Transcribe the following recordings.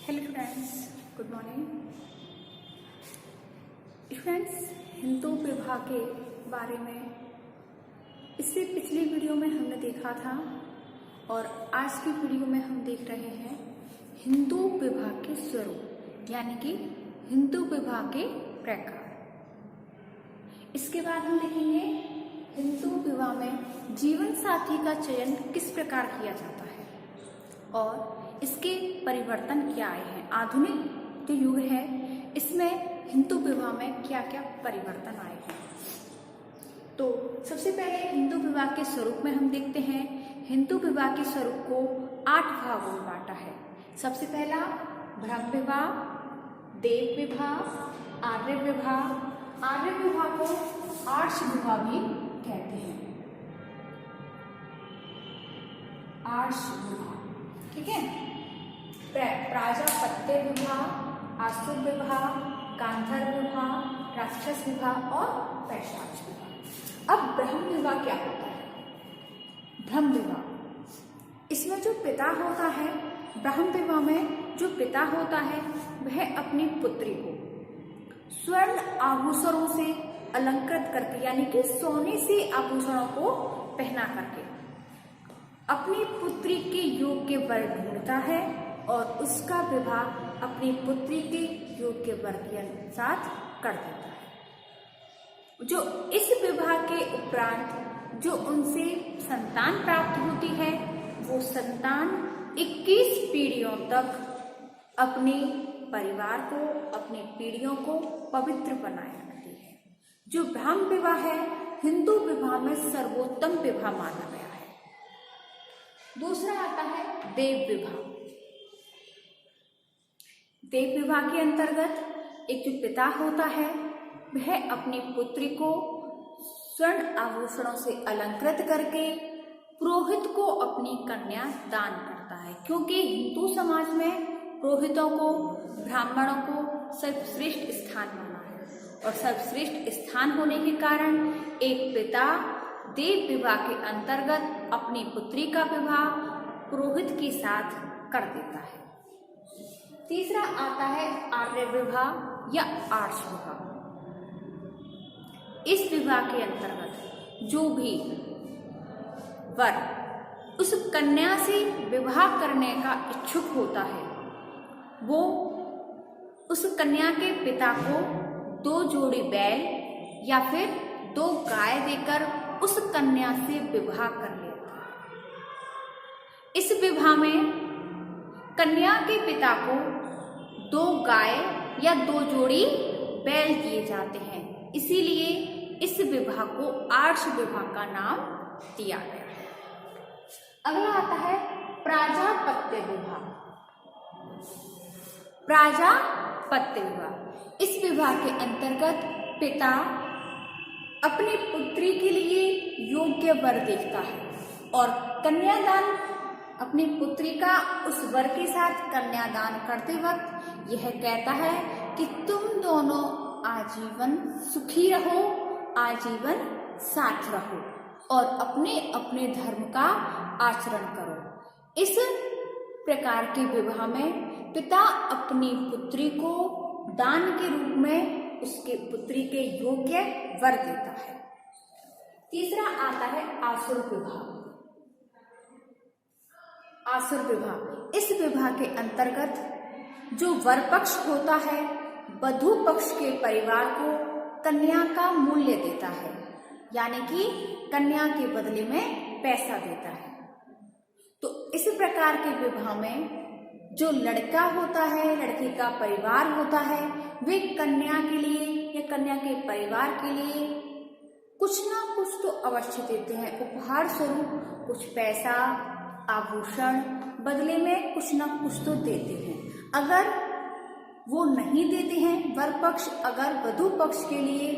Hello friends, good morning. Friends, Hindu विवाह के बारे में इससे पिछली वीडियो में हमने देखा था और आज की वीडियो में हम देख रहे हैं हिंदू विवाह के स्वरूप, यानी कि हिंदू विवाह के प्रकार। इसके बाद हम देखेंगे हिंदू विवाह में जीवन साथी का चयन किस प्रकार किया जाता है और इसके परिवर्तन क्या आए हैं। आधुनिक जो युग है इसमें हिंदू विवाह में क्या क्या परिवर्तन आए हैं। तो सबसे पहले हिंदू विवाह के स्वरूप में हम देखते हैं। हिंदू विवाह के स्वरूप को 8 भागों में बांटा है। सबसे पहला ब्रह्म विवाह, देव विवाह, आर्य विवाह। आर्य विवाह को आर्ष विवाह भी कहते हैं। आर्ष विवाह, ठीक है। प्राजापत्य विवाह, आसुर विवाह, गांधर्व विवाह, राक्षस विवाह और पैशाच विवाह। अब ब्रह्म विवाह क्या होता है? ब्रह्म विवाह, इसमें जो पिता होता है, ब्रह्म विवाह में जो पिता होता है वह अपनी पुत्री को स्वर्ण आभूषणों से अलंकृत करके, यानी कि सोने से आभूषणों को पहना करके अपनी पुत्री के योग्य वर ढूंढता है और उसका विवाह अपनी पुत्री के योग्य वर के साथ कर देता है। जो इस विवाह के उपरांत जो उनसे संतान प्राप्त होती है वो संतान 21 पीढ़ियों तक अपने परिवार को, अपनी पीढ़ियों को पवित्र बनाए रखती है। जो ब्रह्म विवाह है हिंदू विवाह में सर्वोत्तम विवाह माना गया है। दूसरा आता है देव विवाह। देव विवाह के अंतर्गत एक जो पिता होता है वह अपनी पुत्री को स्वर्ण आभूषणों से अलंकृत करके पुरोहित को अपनी कन्या दान करता है, क्योंकि हिंदू समाज में पुरोहितों को, ब्राह्मणों को सर्वश्रेष्ठ स्थान माना है और सर्वश्रेष्ठ स्थान होने के कारण एक पिता देव विवाह के अंतर्गत अपनी पुत्री का विवाह पुरोहित के साथ कर देता है। तीसरा आता है आर्य विवाह या आर्ष विवाह। इस विवाह के अंतर्गत जो भी वर उस कन्या से विवाह करने का इच्छुक होता है वो उस कन्या के पिता को 2 जोड़ी बैल या फिर 2 गाय देकर उस कन्या से विवाह कर लेता है। इस विवाह में कन्या के पिता को 2 गाय या 2 जोड़ी बैल दिए जाते हैं, इसीलिए इस विवाह को आर्ष विवाह का नाम दिया गया है। अगला आता है प्राजापत्य विवाह। प्राजापत्य विवाह, इस विवाह के अंतर्गत पिता अपनी पुत्री के लिए योग्य वर देखता है और कन्यादान अपनी पुत्री का उस वर के साथ कन्यादान करते वक्त यह कहता है कि तुम दोनों आजीवन सुखी रहो, आजीवन साथ रहो और अपने अपने धर्म का आचरण करो। इस प्रकार के विवाह में पिता अपनी पुत्री को दान के रूप में उसके पुत्री के योग्य वर देता है। तीसरा आता है आसुर विवाह। आसुर विवाह, इस विवाह के अंतर्गत जो वर पक्ष होता है वधू पक्ष के परिवार को कन्या का मूल्य देता है, यानी कि कन्या के बदले में पैसा देता है। तो इस प्रकार के विवाह में जो लड़का होता है, लड़की का परिवार होता है, वे कन्या के लिए या कन्या के परिवार के लिए कुछ ना कुछ तो अवश्य देते हैं। उपहार स्वरूप कुछ पैसा, आभूषण बदले में कुछ ना कुछ तो देते हैं। अगर वो नहीं देते हैं, वर पक्ष अगर वधू पक्ष के लिए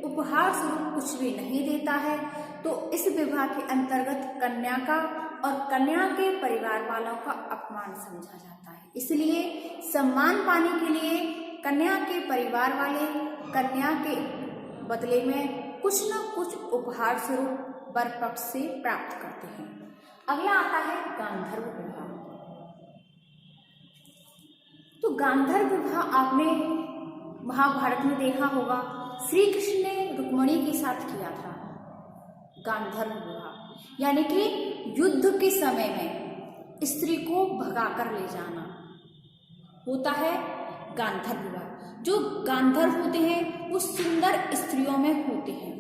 उपहार स्वरूप कुछ भी नहीं देता है तो इस विवाह के अंतर्गत कन्या का और कन्या के परिवार वालों का अपमान समझा जाता है। इसलिए सम्मान पाने के लिए कन्या के परिवार वाले कन्या के बदले में कुछ न कुछ उपहार स्वरूप वर पक्ष से प्राप्त करते हैं। अगला आता है गांधर्व विवाह। तो गांधर्व विवाह आपने महाभारत में देखा होगा, श्री कृष्ण ने रुक्मिणी के साथ किया था गांधर्व विवाह, यानी कि युद्ध के समय में स्त्री को भगाकर ले जाना होता है गांधर्व विवाह। जो गांधर्व होते हैं वो सुंदर स्त्रियों में होते हैं।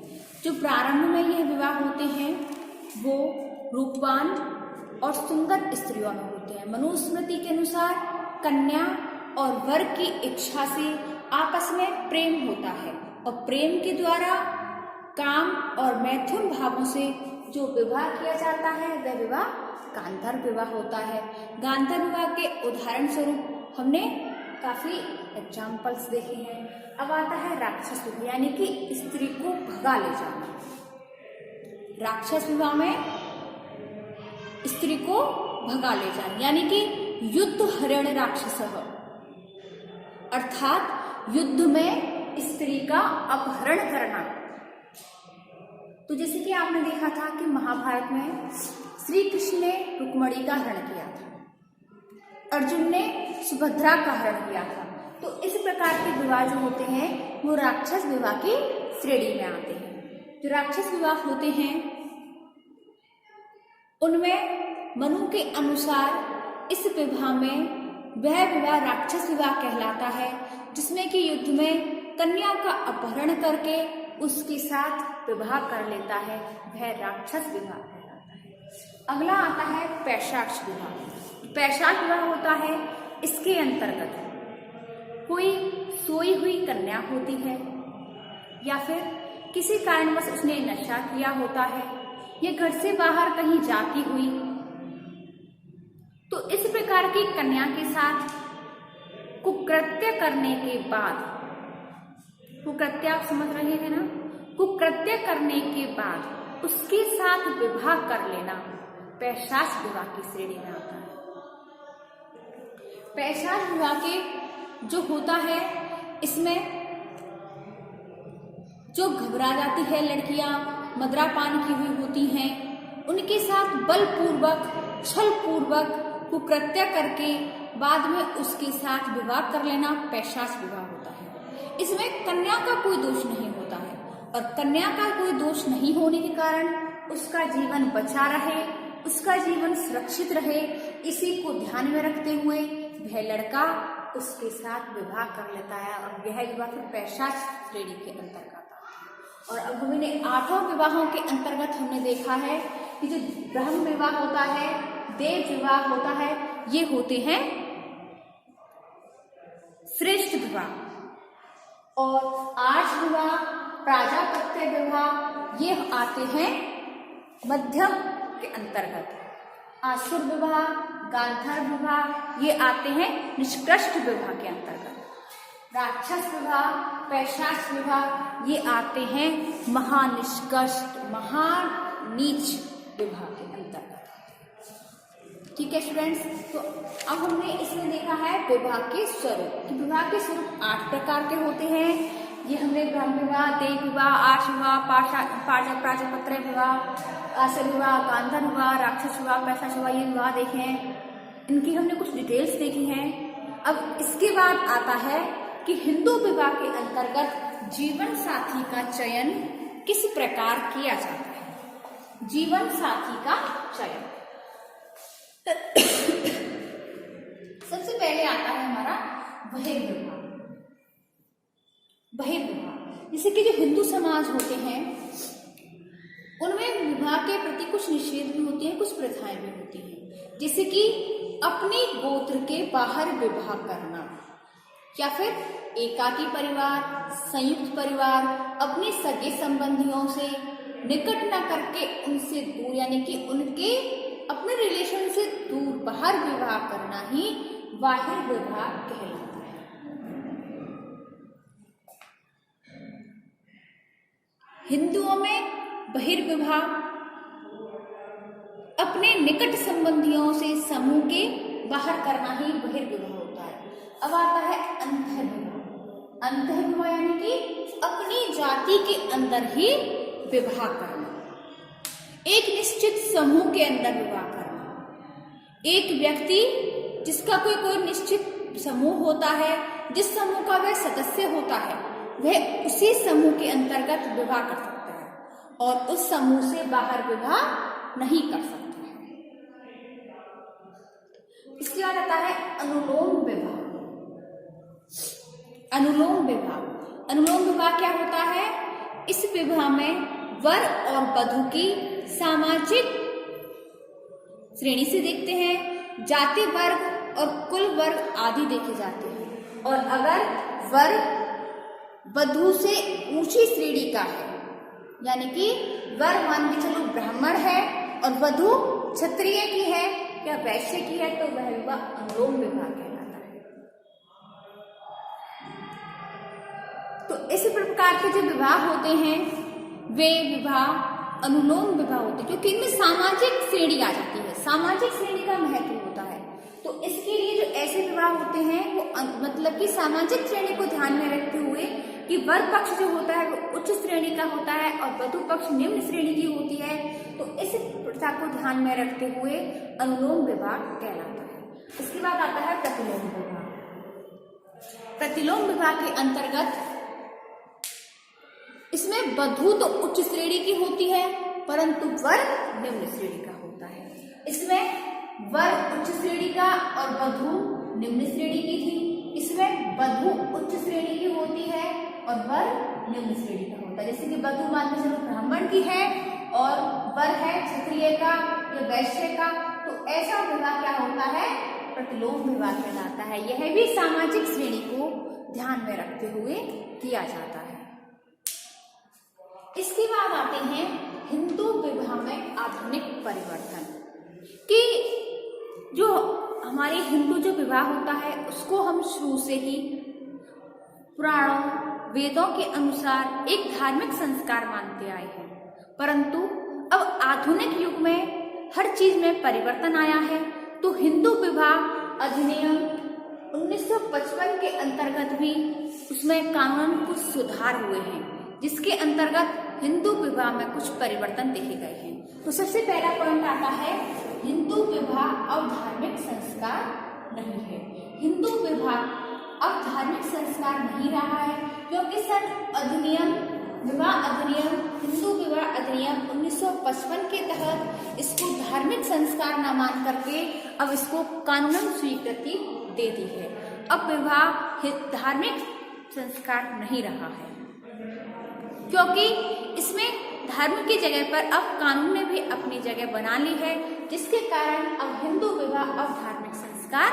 जो प्रारंभ में यह विवाह होते हैं वो रूपवान और सुंदर स्त्रियों में होते हैं। मनुस्मृति के अनुसार कन्या और वर की इच्छा से आपस में प्रेम होता है और प्रेम के द्वारा काम और मैथुन भावों से जो विवाह किया जाता है वह विवाह गांधर्व विवाह होता है। गांधर्व विवाह के उदाहरण स्वरूप हमने काफी एग्जाम्पल्स देखे हैं। अब आता है राक्षस विवाह, यानी कि स्त्री को भगा ले जाना। राक्षस विवाह में स्त्री को भगा ले जाना, यानी कि युद्ध हरण राक्षस, अर्थात युद्ध में स्त्री का अपहरण करना। तो जैसे कि आपने देखा था कि महाभारत में श्री कृष्ण ने रुक्मिणी का हरण किया था, अर्जुन ने सुभद्रा का हरण किया था। तो इस प्रकार के विवाह जो होते हैं वो राक्षस विवाह की श्रेणी में आते हैं। जो राक्षस विवाह होते हैं उनमें मनु के अनुसार इस विवाह में वह विवाह राक्षस विवाह कहलाता है जिसमें कि युद्ध में कन्या का अपहरण करके उसके साथ विवाह कर लेता है, वह राक्षस विवाह कहलाता है। अगला आता है पैशाच विवाह। पैशाच विवाह होता है, इसके अंतर्गत कोई सोई हुई कन्या होती है या फिर किसी कारणवश उसने नशा किया होता है या घर से बाहर कहीं जाती हुई, तो इस प्रकार की कन्या के साथ कुकृत्य करने के बाद, कुकृत्य आप समझ रहे हैं ना, कुकृत्य करने के बाद उसके साथ विवाह कर लेना पैशाच विवाह की श्रेणी में आता है। पैशाच विवाह के जो होता है इसमें जो घबरा जाती है लड़कियां, मदिरापान की हुई होती हैं, उनके साथ बलपूर्वक छल पूर्वक कुकृत्य करके बाद में उसके साथ विवाह कर लेना पैशाच विवाह होता है। इसमें कन्या का कोई दोष नहीं होता है और कन्या का कोई दोष नहीं होने के कारण उसका जीवन बचा रहे, उसका जीवन सुरक्षित रहे, इसी को ध्यान में रखते हुए वह लड़का उसके साथ विवाह कर लेता है और यह विवाह फिर पैशाच श्रेणी के अंतर्गत आता है। और अब हमने 8 विवाहों के अंतर्गत हमने देखा है कि जो ब्रह्म विवाह होता है, देव विवाह होता है, ये होते हैं श्रेष्ठ विवाह। और 8 विवाह प्राजापत्य विवाह ये आते हैं मध्यम के अंतर्गत। आसुर विवाह, गांधर्व विवाह ये आते हैं निष्कृष्ट विवाह के अंतर्गत। राक्षस विवाह, पैशाच विवाह ये आते हैं महानिष्कृष्ट, महानीच विवाह के अंतर्गत। ठीक है स्टूडेंट्स, तो अब हमने इसमें देखा है विवाह के स्वरूप। कि विवाह के स्वरूप 8 प्रकार के होते हैं। ये हमने ब्रह्म विवाह, देव विवाह, आर्ष विवाह, प्राजापत्य विवाह, आसुर विवाह, गांधर्व विवाह, राक्षस विवाह, पैशाच विवाह ये विवाह देखे हैं। इनकी हमने कुछ डिटेल्स देखी हैं। अब इसके बाद आता है कि हिंदू विवाह के अंतर्गत जीवन साथी का चयन किस प्रकार किया जाता है। जीवन साथी का चयन सबसे पहले आता है हमारा बहिर्विवाह। बहिर्विवाह जैसे कि जो हिंदू समाज होते हैं उनमें विवाह के प्रति कुछ निषेध भी होते हैं, कुछ प्रथाएं भी होती हैं। जैसे कि अपने गोत्र के बाहर विवाह करना या फिर एकाकी परिवार, संयुक्त परिवार, अपने सगे संबंधियों से निकट न करके उनसे दूर, यानी कि उनके अपने रिलेशन से दूर बाहर विवाह करना ही बाह्य विवाह कहलाता है। हिंदुओं में बहिर्विवाह अपने निकट संबंधियों से समूह के बाहर करना ही बहिर्विवाह होता है। अब आता है अंतर्विवाह। अंतर्विवाह यानी कि अपनी जाति के अंदर ही विवाह करना, एक निश्चित समूह के अंदर विवाह करना। एक व्यक्ति जिसका कोई निश्चित समूह होता है, जिस समूह का वह सदस्य होता है, वह उसी समूह के अंतर्गत विवाह कर सकता है और उस समूह से बाहर विवाह नहीं कर सकता है। इसके बाद आता है अनुलोम विवाह। अनुलोम विवाह, अनुलोम विवाह क्या होता है? इस विवाह में वर और वधू की सामाजिक श्रेणी से देखते हैं, जाति वर्ग और कुल वर्ग आदि देखे जाते हैं। और अगर वर वधू से ऊंची श्रेणी का है, यानी कि वर मान के चलो ब्राह्मण है और वधू क्षत्रिय की है या वैश्य की है, तो वह विवाह अनुलोम विवाह कहलाता है। तो इस प्रकार के जो विवाह होते हैं वे विवाह अनुलोम विवाह होते हैं, क्योंकि इनमें सामाजिक श्रेणी आ जाती है, सामाजिक श्रेणी का महत्व होता है। तो इसके लिए जो ऐसे विवाह होते हैं वो मतलब कि सामाजिक श्रेणी को ध्यान में रखते हुए कि वर पक्ष जो होता है वो उच्च श्रेणी का होता है और वधू पक्ष निम्न श्रेणी की होती है, तो इस प्रथा को ध्यान में रखते हुए अनुलोम विवाह कहलाता है। इसके बाद आता है प्रतिलोम विवाह। प्रतिलोम विवाह के अंतर्गत इसमें वधू तो उच्च श्रेणी की होती है परंतु वर निम्न श्रेणी का होता है। इसमें वर उच्च श्रेणी का और वधू निम्न श्रेणी की थी। इसमें वधू उच्च श्रेणी की होती है और वर निम्न श्रेणी का होता है। जैसे कि वधू मान के चलो ब्राह्मण की है और वर है क्षत्रिय का या वैश्य का, तो ऐसा विवाह क्या होता है? प्रतिलोम विवाह कहलाता है। यह भी सामाजिक श्रेणी को ध्यान में रखते हुए किया जाता है। इसके बाद आते हैं हिंदू विवाह में आधुनिक परिवर्तन, कि जो हमारे हिंदू जो विवाह होता है उसको हम शुरू से ही पुराणों वेदों के अनुसार एक धार्मिक संस्कार मानते आए हैं, परंतु अब आधुनिक युग में हर चीज में परिवर्तन आया है। तो हिंदू विवाह अधिनियम 1955 के अंतर्गत भी उसमें कानून कुछ सुधार हुए हैं, जिसके अंतर्गत हिंदू विवाह में कुछ परिवर्तन देखे गए हैं। तो सबसे पहला पॉइंट आता है हिंदू विवाह अब धार्मिक संस्कार नहीं है। हिंदू विवाह अब धार्मिक संस्कार नहीं रहा है, क्योंकि विवाह अधिनियम हिंदू विवाह अधिनियम 1955 के तहत इसको धार्मिक संस्कार न मान करके अब इसको कानूनन स्वीकृति दे दी है। अब विवाह धार्मिक संस्कार नहीं रहा है, क्योंकि इसमें धर्म की जगह पर अब कानून ने भी अपनी जगह बना ली है, जिसके कारण अब हिंदू विवाह अब धार्मिक संस्कार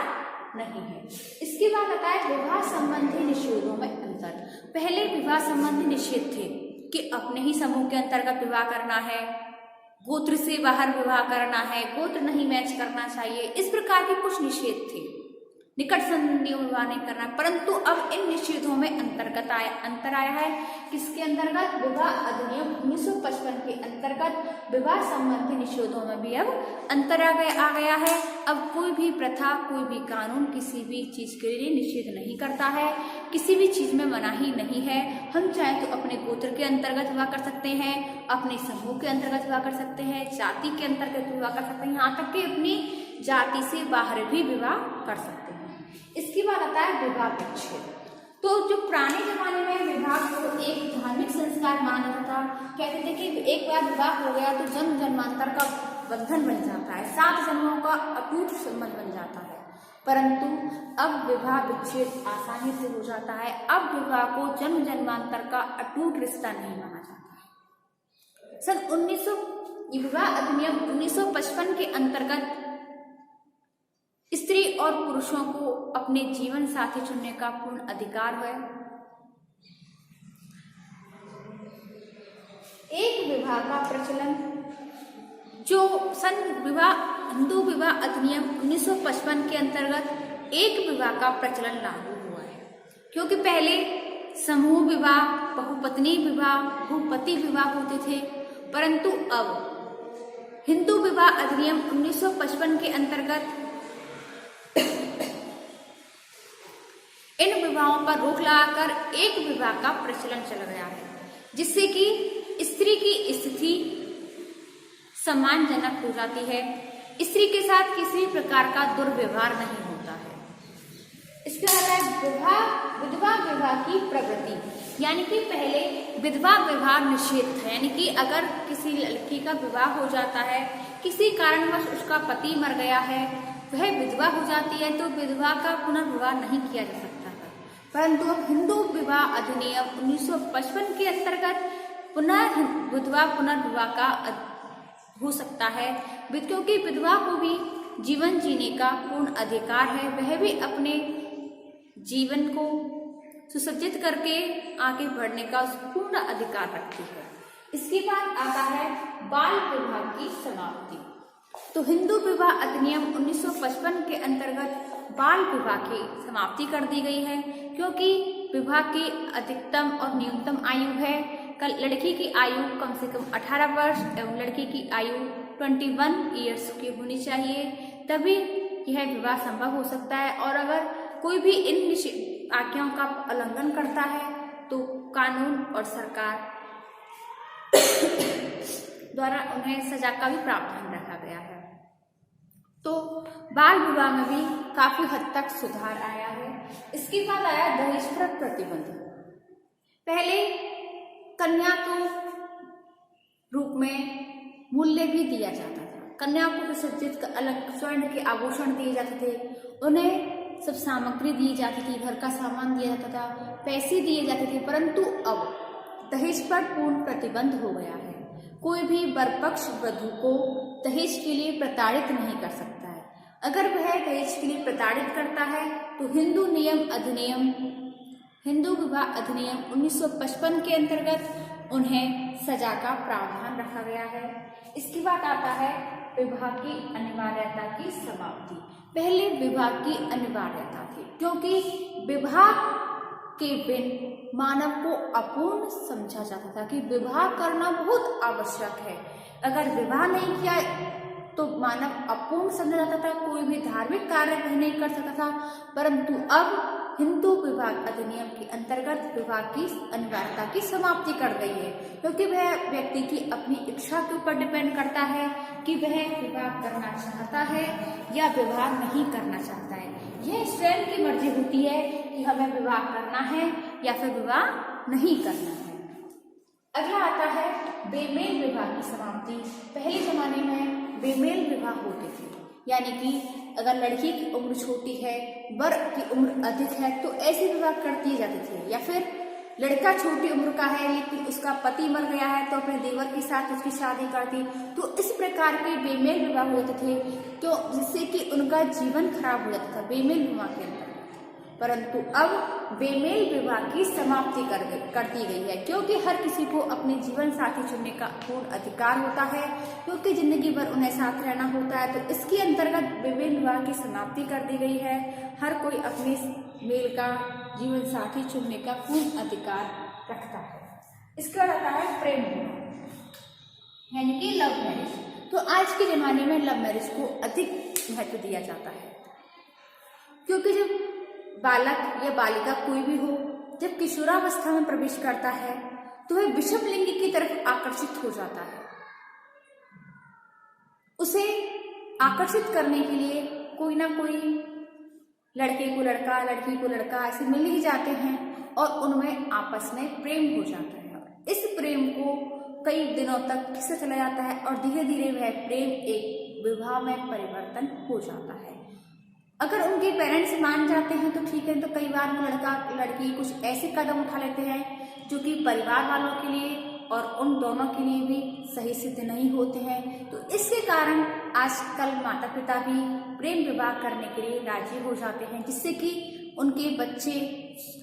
नहीं है। इसके बाद आता है विवाह संबंधी निषेधों में अंतर। पहले विवाह संबंधी निषेध थे कि अपने ही समूह के अंतर्गत विवाह करना है, गोत्र से बाहर विवाह करना है, गोत्र नहीं मैच करना चाहिए, इस प्रकार के कुछ निषेध थे, निकट संबंधियों में विवाह नहीं करना। परंतु अब इन निषेधों में अंतर आया है। किसके अंतर्गत? विवाह अधिनियम 1955 के अंतर्गत विवाह संबंधी निषेधों में भी अब अंतर आ गया है। अब कोई भी प्रथा, कोई भी कानून किसी भी चीज के लिए निषेध नहीं करता है, किसी भी चीज में मनाही नहीं है। हम चाहे तो अपने गोत्र के अंतर्गत विवाह कर सकते हैं, अपने समूह के अंतर्गत विवाह कर सकते हैं, जाति के अंतर्गत विवाह कर सकते हैं, यहाँ तक कि अपनी जाति से बाहर भी विवाह कर सकते हैं। इसके बाद आता है विवाह विच्छेद। तो जो पुराने जमाने में विवाह को एक धार्मिक संस्कार माना जाता था, कहते थे कि एक बार विवाह हो गया तो जन्म जन्मांतर का बंधन बन जाता है, 7 जन्मों का अटूट संबंध बन जाता है। परंतु अब विवाह विच्छेद आसानी से हो जाता है। अब विवाह को जन्म जन्मांतर का अटूट रिश्ता नहीं माना जाता है। विवाह अधिनियम 1955 के अंतर्गत स्त्री और पुरुषों को अपने जीवन साथी चुनने का पूर्ण अधिकार है। एक विवाह का प्रचलन जो हिंदू विवाह अधिनियम 1955 के अंतर्गत एक विवाह का प्रचलन लागू हुआ है, क्योंकि पहले समूह विवाह, बहुपत्नी विवाह, बहुपति विवाह होते थे, परंतु अब हिंदू विवाह अधिनियम 1955 के अंतर्गत इन विवाहों पर रोक लगाकर एक विवाह का प्रचलन चल गया है, जिससे कि स्त्री की स्थिति सम्मानजनक हो जाती है। स्त्री के साथ किसी प्रकार का दुर्व्यवहार नहीं होता है। इसके बाद है विधवा विवाह की प्रवृत्ति, यानी कि पहले विधवा विवाह निषेध था, यानी कि अगर किसी लड़की का विवाह हो जाता है, किसी कारणवश उसका पति मर गया है, वह विधवा हो जाती है, तो विधवा का पुनर्विवाह नहीं किया जा सकता था। परंतु अब हिंदू विवाह अधिनियम 1955 के अंतर्गत विधवा पुनर्विवाह का हो सकता है, क्योंकि विधवा को भी जीवन जीने का पूर्ण अधिकार है, वह भी अपने जीवन को सुसज्जित करके आगे बढ़ने का पूर्ण अधिकार रखती है। इसके बाद आता है बाल विवाह की समाप्ति। तो हिंदू विवाह अधिनियम 1955 के अंतर्गत बाल विवाह की समाप्ति कर दी गई है, क्योंकि विवाह की अधिकतम और न्यूनतम आयु है। लड़की की आयु कम से कम 18 वर्ष एवं लड़की की आयु 21 ईयर्स की होनी चाहिए, तभी यह विवाह संभव हो सकता है। और अगर कोई भी इन आज्ञाओं का उल्लंघन करता है तो कानून और सरकार द्वारा उन्हें सजा का भी प्रावधान रखा गया है। तो बाल विवाह में भी काफी हद तक सुधार आया है। इसके बाद आया दहेज पर प्रतिबंध। पहले कन्या को रूप में मूल्य भी दिया जाता था, कन्या को सुसज्जित अलग स्वर्ण के आभूषण दिए जाते थे, उन्हें सब सामग्री दी जाती थी, घर का सामान दिया जाता था, पैसे दिए जाते थे। परंतु अब दहेज पर पूर्ण प्रतिबंध हो गया है। कोई भी वर पक्ष वधू को दहेज के लिए प्रताड़ित नहीं कर सकता है। अगर वह दहेज के लिए प्रताड़ित करता है तो हिंदू विवाह अधिनियम 1955 के अंतर्गत उन्हें सजा का प्रावधान रखा गया है। इसके बाद आता है विवाह की अनिवार्यता की समाप्ति। पहले विवाह की अनिवार्यता थी, क्योंकि विवाह के बिन मानव को अपूर्ण समझा जाता था कि विवाह करना बहुत आवश्यक है। अगर विवाह नहीं किया तो मानव अपूर्ण समझा जाता था, कोई भी धार्मिक कार्य नहीं कर सकता था। परंतु अब हिंदू विवाह अधिनियम के अंतर्गत विवाह की अनिवार्यता की समाप्ति कर गई है, क्योंकि वह व्यक्ति की अपनी इच्छा के ऊपर डिपेंड करता है कि वह विवाह करना चाहता है या विवाह नहीं करना चाहता है। यह स्वयं की मर्जी होती है कि हमें विवाह करना है या फिर विवाह नहीं करना है। अगला आता है बेमेल विवाह की समाप्ति। पहले जमाने में बेमेल विवाह होते थे, यानी कि अगर लड़की की उम्र छोटी है, वर की उम्र अधिक है, तो ऐसे विवाह कर दिए जाते थे। या फिर लड़का छोटी उम्र का है लेकिन उसका पति मर गया है तो अपने देवर के साथ उसकी शादी कर दी। तो इस प्रकार के बेमेल विवाह होते थे, तो जिससे कि उनका जीवन खराब हो जाता था बेमेल विवाह के अंदर। परंतु अब बेमेल विवाह की समाप्ति कर दी गई है, क्योंकि हर किसी को अपने जीवन साथी चुनने का पूर्ण अधिकार होता है, क्योंकि जिंदगी भर उन्हें साथ रहना होता है। तो इसके अंतर्गत बेमेल विवाह की समाप्ति कर दी गई है। हर कोई अपने मेल का जीवन साथी चुनने का पूर्ण अधिकार रखता है। इसके बाद आता है प्रेम विवाह, यानी कि लव मैरिज। तो आज के जमाने में लव मैरिज को अधिक महत्व दिया जाता है, क्योंकि जब बालक या बालिका कोई भी हो, जब किशोरावस्था में प्रवेश करता है तो वह विषम लिंग की तरफ आकर्षित हो जाता है। उसे आकर्षित करने के लिए कोई ना कोई लड़के को लड़का, लड़की को लड़का ऐसे मिल ही जाते हैं और उनमें आपस में प्रेम हो जाता है। इस प्रेम को कई दिनों तक खिंचता चला जाता है और धीरे धीरे वह प्रेम एक विवाह में परिवर्तन हो जाता है। अगर उनके पेरेंट्स मान जाते हैं तो ठीक है, तो कई बार वो लड़का लड़की कुछ ऐसे कदम उठा लेते हैं जो कि परिवार वालों के लिए और उन दोनों के लिए भी सही सिद्ध नहीं होते हैं। तो इसके कारण आजकल माता पिता भी प्रेम विवाह करने के लिए राजी हो जाते हैं, जिससे कि उनके बच्चे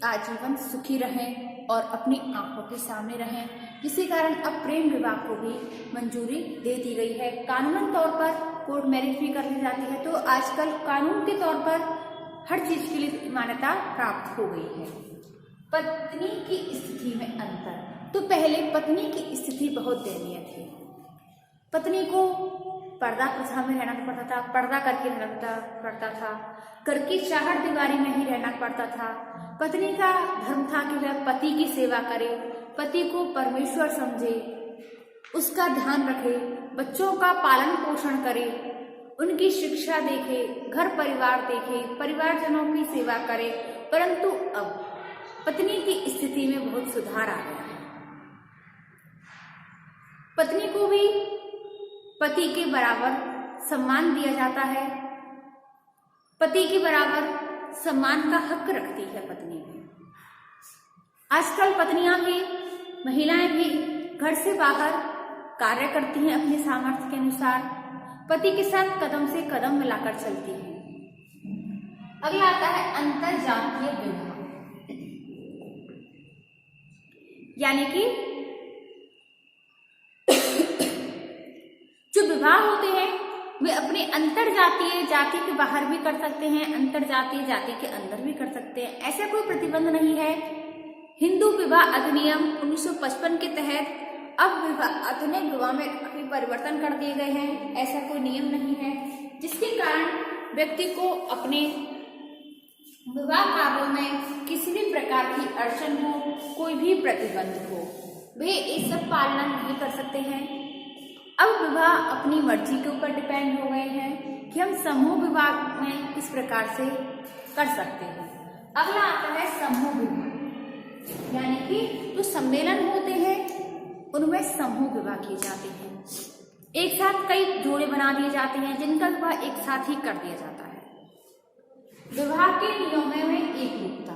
आजीवन सुखी रहें और अपनी आंखों के सामने रहें। जिसके कारण अब प्रेम विवाह को भी मंजूरी दे दी गई है। कानूनन तौर पर कोर्ट मैरिज भी कर ली जाती है। तो आजकल कानून के तौर पर हर चीज के लिए मान्यता प्राप्त हो गई है। पत्नी की स्थिति में अंतर। तो पहले पत्नी की स्थिति बहुत दयनीय थी। पत्नी को पर्दा प्रथा में रहना पड़ता था, पर्दा करके रहना पड़ता था, घर की चार दीवारी में ही रहना पड़ता था। पत्नी का धर्म था कि वह पति की सेवा करे, पति को परमेश्वर समझे, उसका ध्यान रखे, बच्चों का पालन पोषण करे, उनकी शिक्षा देखे, घर परिवार देखे, परिवारजनों की सेवा करे, परंतु अब पत्नी की स्थिति में बहुत सुधार आ गया है। पत्नी को भी पति के बराबर सम्मान दिया जाता है, पति के बराबर सम्मान का हक रखती है पत्नी भी। आजकल पत्नियां भी, महिलाएं भी घर से बाहर कार्य करती हैं अपने सामर्थ्य के अनुसार, पति के साथ कदम से कदम मिलाकर चलती हैं। अगला आता है अंतरजातीय विवाह, यानी कि जो विवाह होते हैं वे अपने अंतरजातीय जाति के बाहर भी कर सकते हैं, अंतरजातीय जाति के अंदर भी कर सकते हैं, ऐसा कोई प्रतिबंध नहीं है। हिंदू विवाह अधिनियम 1955 के तहत अब आधुनिक विवाह में काफी परिवर्तन कर दिए गए हैं, ऐसा कोई नियम नहीं है जिसके कारण व्यक्ति को अपने विवाह कार्यों में किसी भी प्रकार की अड़चन हो, कोई भी प्रतिबंध हो, वे इस सब पालना नहीं कर सकते हैं। अब विवाह अपनी मर्जी के ऊपर डिपेंड हो गए हैं कि हम समूह विवाह में किस प्रकार से कर सकते हैं। अगला आता है समूह विवाह, यानी कि जो सम्मेलन होते हैं उनमें समूह विवाह किए जाते हैं। एक साथ कई जोड़े बना दिए जाते हैं जिनका विवाह एक साथ ही कर दिया जाता है। विवाह के नियमों में एक रूपता,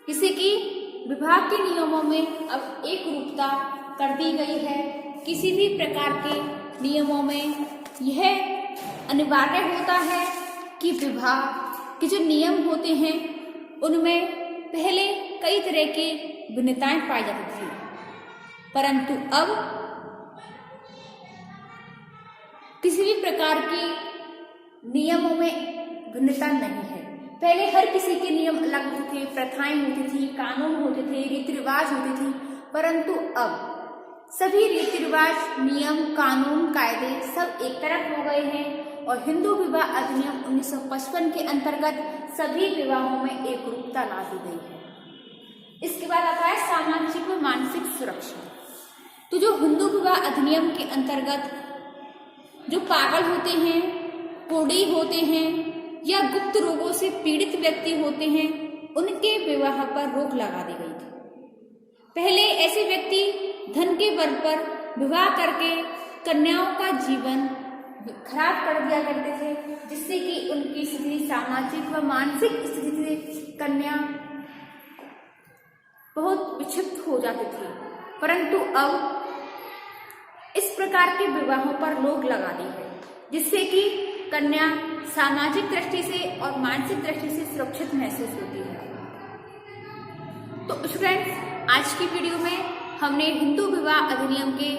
जैसे कि विवाह के नियमों में अब एक रूपता कर दी गई है। किसी भी प्रकार के नियमों में यह अनिवार्य होता है कि विवाह के जो नियम होते हैं उनमें पहले कई तरह की भिन्नताएं पाई जाती थी, परंतु अब किसी भी प्रकार की नियमों में भिन्नता नहीं है। पहले हर किसी के नियम अलग होते थे, प्रथाएं होती थी, कानून होते थे, रीति रिवाज होती थी, परंतु अब सभी रीति रिवाज, नियम, कानून, कायदे सब एक तरफ हो गए हैं और हिंदू विवाह अधिनियम 1955 के अंतर्गत सभी विवाहों में एक रूपता ला दी गई है। इसके बाद आता है सामाजिक व मानसिक सुरक्षा। तो जो हिंदू विवाह अधिनियम के अंतर्गत जो पागल होते हैं, कोढ़ी होते हैं या गुप्त रोगों से पीड़ित व्यक्ति होते हैं, उनके विवाह पर रोक लगा दी गई थी। पहले ऐसे व्यक्ति धन के बल पर विवाह करके कन्याओं का जीवन खराब कर दिया करते थे, जिससे कि उनकी स्थिति, सामाजिक व मानसिक स्थिति से कन्या बहुत विक्षिप्त हो जाती थी। परंतु अब इस प्रकार के विवाहों पर रोक लगा दी है, जिससे कि कन्या सामाजिक दृष्टि से और मानसिक दृष्टि से सुरक्षित महसूस होती है। तो स्टूडेंट्स, आज की वीडियो में हमने हिंदू विवाह अधिनियम के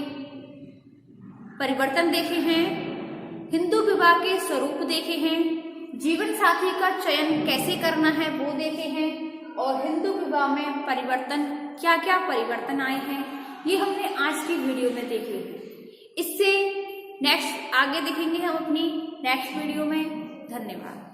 परिवर्तन देखे हैं, हिंदू विवाह के स्वरूप देखे हैं, जीवन साथी का चयन कैसे करना है वो देखे हैं और हिंदू विवाह में परिवर्तन, क्या क्या परिवर्तन आए हैं, ये हमने आज की वीडियो में देखे हैं। इससे नेक्स्ट आगे देखेंगे हम अपनी नेक्स्ट वीडियो में। धन्यवाद।